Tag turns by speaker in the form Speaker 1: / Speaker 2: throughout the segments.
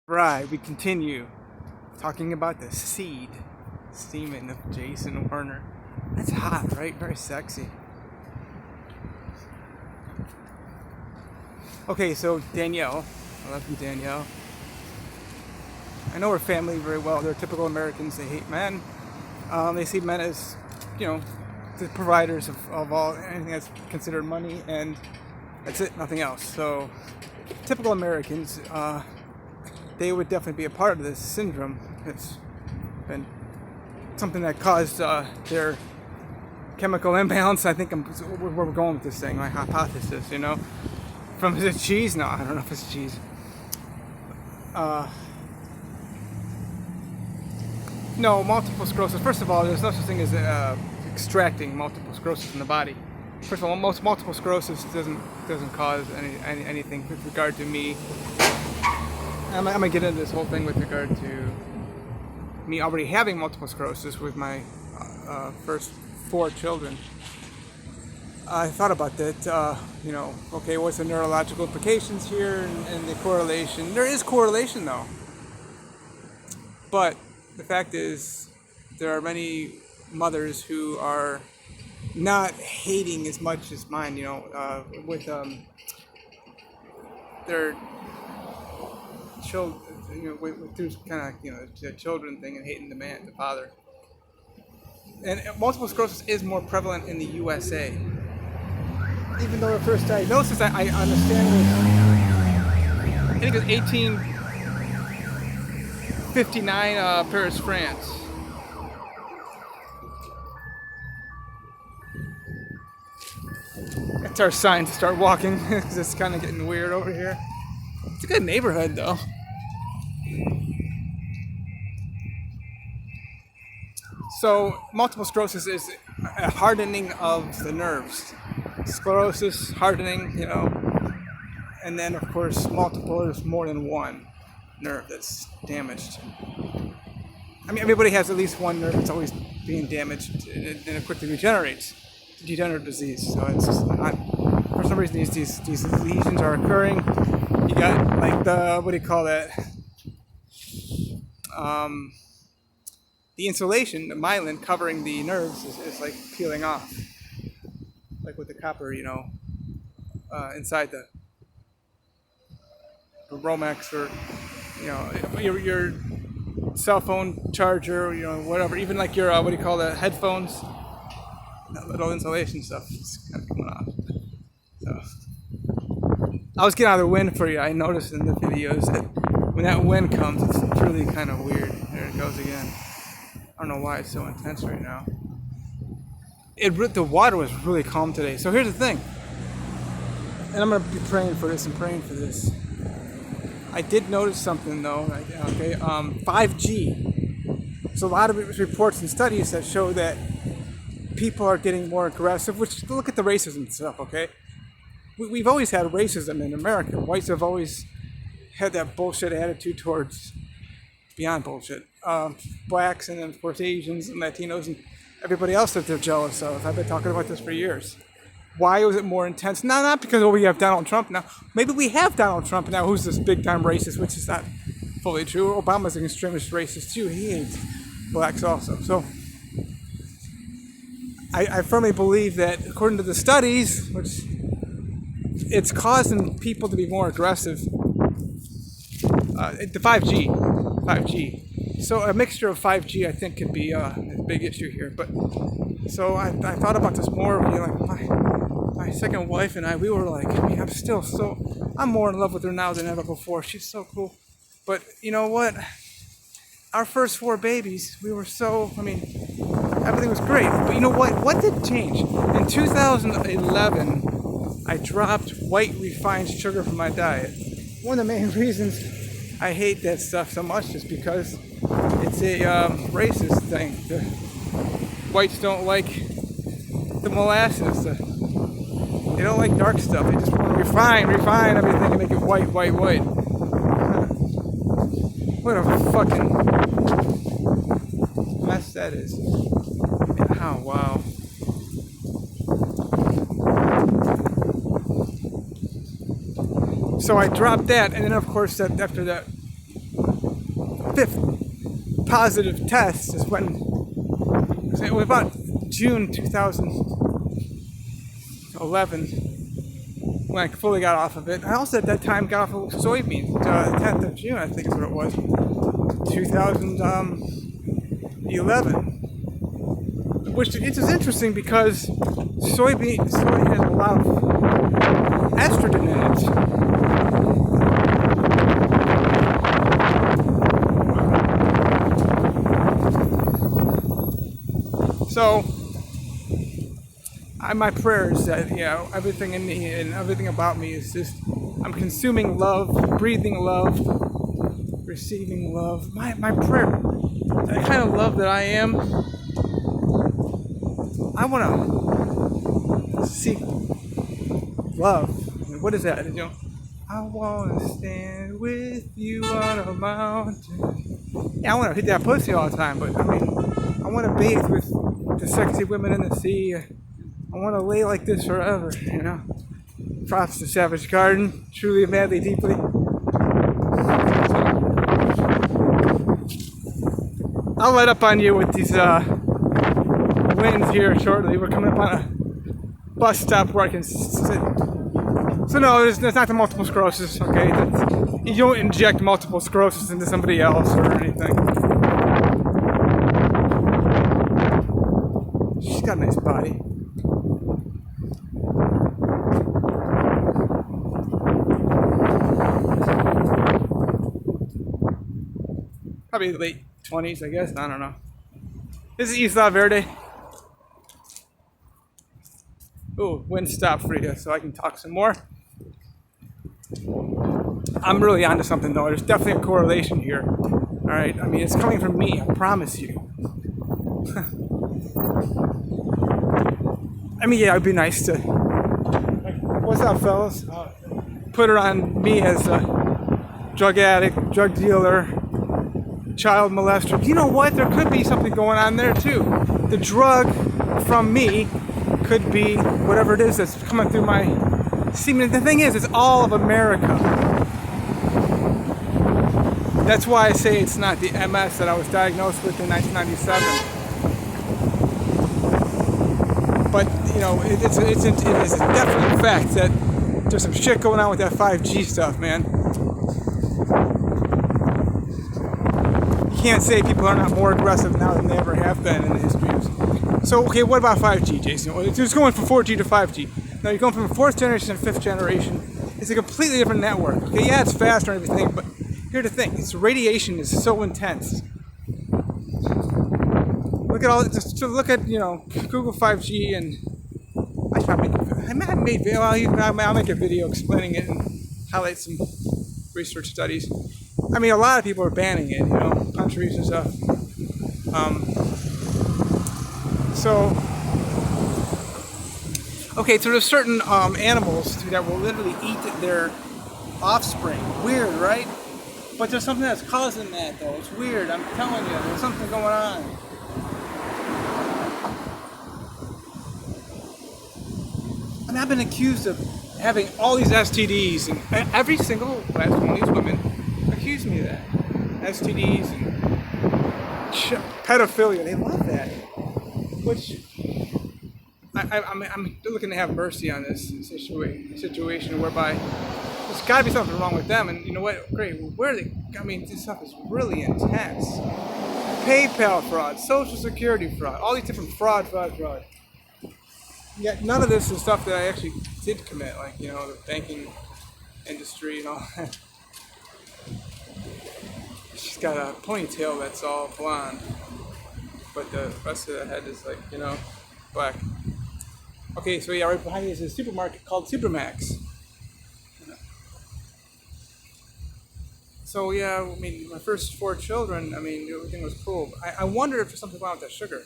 Speaker 1: Right, we continue talking about the semen of Jason Warner. That's hot, right? Very sexy. Okay, so Danielle, I love you, Danielle. I know her family very well. They're typical Americans. They hate men. They see men as, the providers of all anything that's considered money, and that's it, nothing else. So, typical Americans, they would definitely be a part of this syndrome. It's been something that caused their chemical imbalance. I think where we're going with this thing, my hypothesis, From, is it cheese? No, I don't know if it's cheese. No, multiple sclerosis. First of all, there's no such thing as extracting multiple sclerosis from the body. First of all, most multiple sclerosis doesn't cause anything with regard to me. I'm gonna get into this whole thing with regard to me already having multiple sclerosis with my first 4 children. I thought about that. Okay, what's the neurological implications here and the correlation? There is correlation though, but the fact is, there are many mothers who are not hating as much as mine. With their children, with through kind of the children thing and hating the father. And multiple sclerosis is more prevalent in the USA. Even though the first diagnosis, I understand was, I think it was 1859, Paris, France. That's our sign to start walking, because it's kind of getting weird over here. It's a good neighborhood, though. So, multiple sclerosis is a hardening of the nerves. Sclerosis, hardening, and then, of course, multiple is more than one nerve that's damaged. I mean, everybody has at least one nerve that's always being damaged, and it quickly regenerates. It's a degenerative disease, so it's just not, for some reason these lesions are occurring. You got like what do you call that? The insulation, the myelin covering the nerves is like peeling off, like with the copper, inside the Romex, or your cell phone charger, whatever, even like your what do you call that, headphones, that little insulation stuff is kind of coming off. So I was getting out of the wind for you. I noticed in the videos that when that wind comes, it's really kind of weird. There it goes again. I don't know why it's so intense right now. The water was really calm today. So here's the thing, and I'm gonna be praying for this and praying for this. I did notice something though. Okay, 5G. So a lot of reports and studies that show that people are getting more aggressive. Which, look at the racism stuff. Okay, we've always had racism in America. Whites have always had that bullshit attitude towards, beyond bullshit, blacks, and then of course Asians and Latinos and everybody else that they're jealous of. I've been talking about this for years. Why was it more intense? Not because we have Donald Trump now. Maybe we have Donald Trump now, who's this big-time racist, which is not fully true. Obama's an extremist racist too. He hates blacks also. So I firmly believe that, according to the studies, which it's causing people to be more aggressive. The 5G. So a mixture of 5G, I think, could be a big issue here. But so I thought about this more. My second wife and I, we were like, I'm more in love with her now than ever before. She's so cool. But you know what? Our first 4 babies, everything was great. But you know what? What did change? In 2011, I dropped white refined sugar from my diet. One of the main reasons I hate that stuff so much is because it's a racist thing. The whites don't like the molasses. They don't like dark stuff. They just want to refine everything and make it white. What a fucking mess that is. Oh, wow. So I dropped that, and then of course after that fifth positive test is when it was about June 2011 when I fully got off of it. I also at that time got off of soybeans. 10th of June, I think is what it was, 2011. Which it's interesting because soy has a lot of estrogen in it. So, my prayer is that, everything in me and everything about me is just, I'm consuming love, breathing love, receiving love. My prayer, the kind of love that I am, I want to seek love. What is that? I want to stand with you on a mountain. Yeah, I want to hit that pussy all the time, but I want to bathe with the sexy women in the sea. I want to lay like this forever, Props to Savage Garden, truly, madly, deeply. I'll let up on you with these winds here shortly. We're coming up on a bus stop where I can sit. So no, there's not the multiple sclerosis, okay? You don't inject multiple sclerosis into somebody else or anything. She's got a nice body. Probably late 20s, I guess. I don't know. This is Isla Verde. Ooh, wind stopped for you, so I can talk some more. I'm really onto something, though. There's definitely a correlation here. All right, it's coming from me. I promise you. It'd be nice to. What's up, fellas? Put her on me as a drug addict, drug dealer, child molester. You know what? There could be something going on there too. The drug from me could be whatever it is that's coming through my semen. The thing is, it's all of America. That's why I say it's not the MS that I was diagnosed with in 1997. But it's a definite fact that there's some shit going on with that 5G stuff, man. You can't say people are not more aggressive now than they ever have been in the history. So, okay, what about 5G, Jason? Well, it's going from 4G to 5G. Now, you're going from 4th generation to 5th generation. It's a completely different network. Okay, yeah, it's faster and everything, but here's the thing. Its radiation is so intense. Look at look at, Google 5G and I'll make a video explaining it and highlight some research studies. A lot of people are banning it, countries and stuff. So there's certain animals that will literally eat their offspring. Weird, right? But there's something that's causing that, though. It's weird. I'm telling you, there's something going on. I've been accused of having all these STDs, and every single last one of these women accused me of that. STDs and pedophilia. They love that. Which I'm looking to have mercy on this situation whereby there's got to be something wrong with them. And you know what? Great. Where are they? This stuff is really intense. PayPal fraud, Social Security fraud, all these different fraud. Yet none of this is stuff that I actually did commit, like, the banking industry and all that. She's got a ponytail that's all blonde, but the rest of the head is like, black. Okay, so yeah, right behind me is a supermarket called Supermax. So yeah, my first 4 children, everything was cool. I wonder if there's something wrong with that sugar.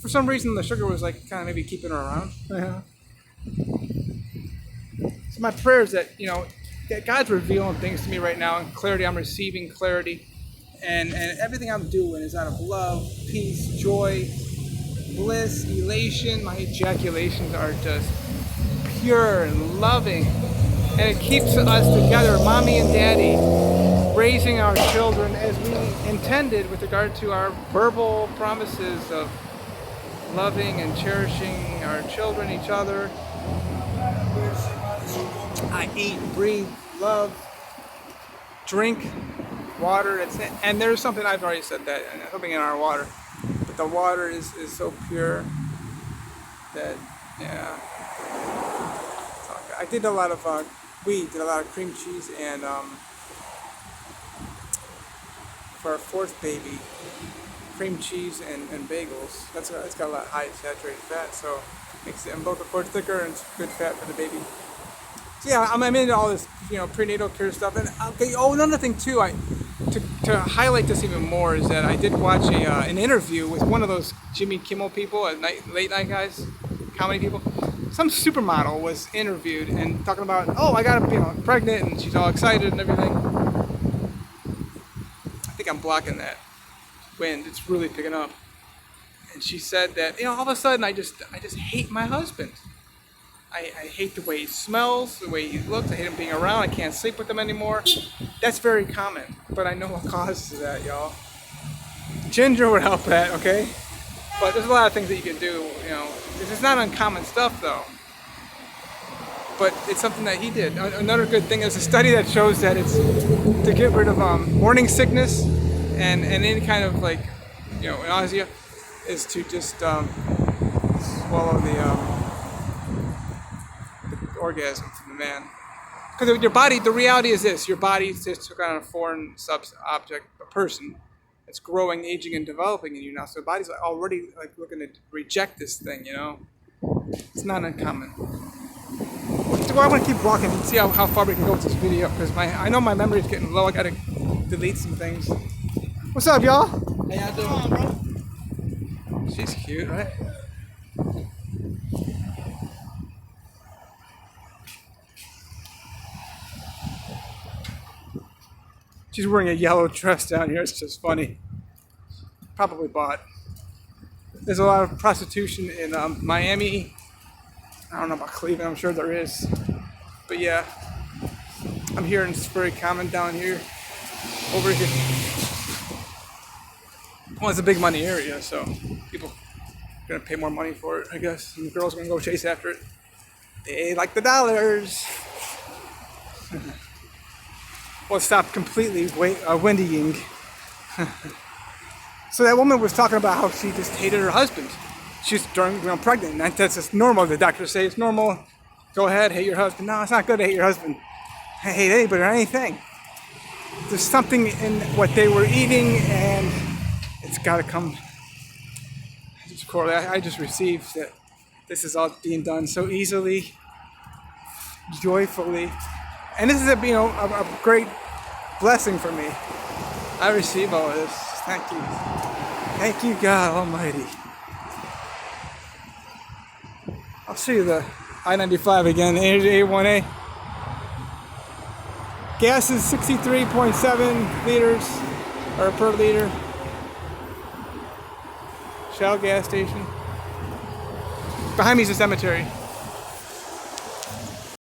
Speaker 1: For some reason, the sugar was like kind of maybe keeping her around. Yeah. So my prayer is that, that God's revealing things to me right now in clarity. I'm receiving clarity. And everything I'm doing is out of love, peace, joy, bliss, elation. My ejaculations are just pure and loving. And it keeps us together, mommy and daddy, raising our children as we intended with regard to our verbal promises of loving and cherishing our children, each other. I eat, breathe, love, drink water. And there's something I've already said that, and something in our water. But the water is so pure that, yeah. I did a lot of, we did a lot of cream cheese, and for our fourth baby, cream cheese and bagels. That's got a lot of high saturated fat, so makes the umbilical cord thicker and it's good fat for the baby. So yeah, I'm into all this, prenatal care stuff. And okay, another thing too, to highlight this even more is that I did watch an interview with one of those Jimmy Kimmel people, late night guys, comedy people. Some supermodel was interviewed and talking about, I got pregnant, and she's all excited and everything. I think I'm blocking that wind. It's really picking up. And she said that, all of a sudden I just hate my husband. I hate the way he smells, the way he looks. I hate him being around. I can't sleep with him anymore. That's very common, but I know what causes that, y'all. Ginger would help that, okay? But there's a lot of things that you can do, It's not uncommon stuff, though. But it's something that he did. Another good thing is a study that shows that it's to get rid of morning sickness and any kind of nausea, is to just swallow the orgasm from the man. Because your body, the reality is this: your body just took on a foreign object, a person. It's growing, aging, and developing in you now. So the body's already looking to reject this thing, It's not uncommon. So I want to keep walking and see how far we can go with this video, because I know my memory is getting low. I gotta delete some things. What's up, y'all?
Speaker 2: How y'all doing, bro?
Speaker 1: She's cute, right? She's wearing a yellow dress down here. It's just funny. Probably bought. There's a lot of prostitution in Miami. I don't know about Cleveland. I'm sure there is. But yeah, I'm hearing it's very common down here. Over here. Well, it's a big money area, so people are going to pay more money for it, I guess. And the girls are going to go chase after it. They like the dollars. Well, stop completely windying. So that woman was talking about how she just hated her husband. She's pregnant, and that's just normal. The doctors say it's normal. Go ahead, hate your husband. No, it's not good to hate your husband. I hate anybody or anything. There's something in what they were eating, and it's got to come. I just received that this is all being done so easily, joyfully. And this is a great blessing for me. I receive all of this. Thank you. Thank you, God Almighty. I'll show you the I-95 again, A1A. Gas is 63.7 liters per liter. Shell gas station. Behind me is a cemetery.